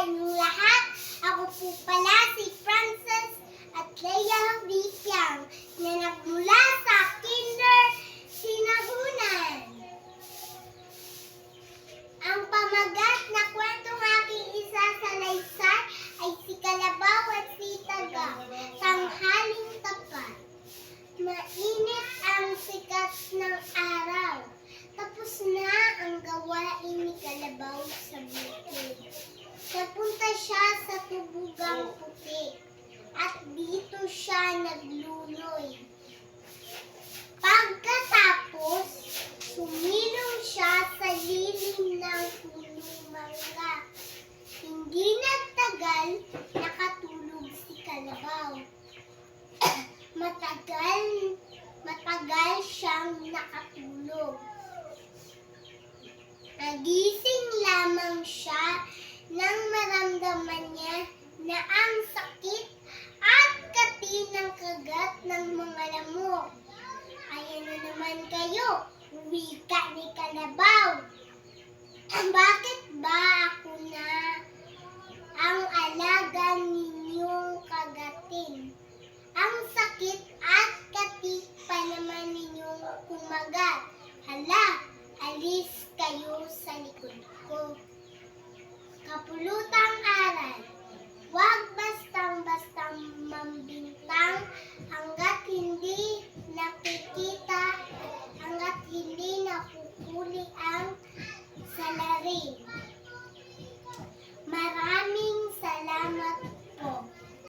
kayong lahat. Ako po pala si Frances at Leia Vikiang na nagmula sa Kinder Sinagunan. Ang pamagat na kwentong aking isasalaysay ay si Kalabaw at si Taga, tanghaling tapat. Mainit ang sikat ng araw. Tapos na ang gawain ni Kalabaw sa bukid. Napunta siya sa tubugang puti at dito siya naglululoy. Pagkatapos, sumilong siya sa lilim ng punong mangga. Hindi nagtagal, nakatulog si Kalabaw. Matagal siyang nakatulog. Nagising lamang siya nang maramdaman niya na ang sakit at kati ng kagat ng mga lamok. Ayan na naman kayo, wika ni Kalabaw. Bakit ba ako na ang alaga ninyong kagatin? Ang sakit at kati pa naman ninyong kumagat. Hala, alis kayo sa likod ko. Kapulutang aral, huwag bastang-bastang mambintang hanggang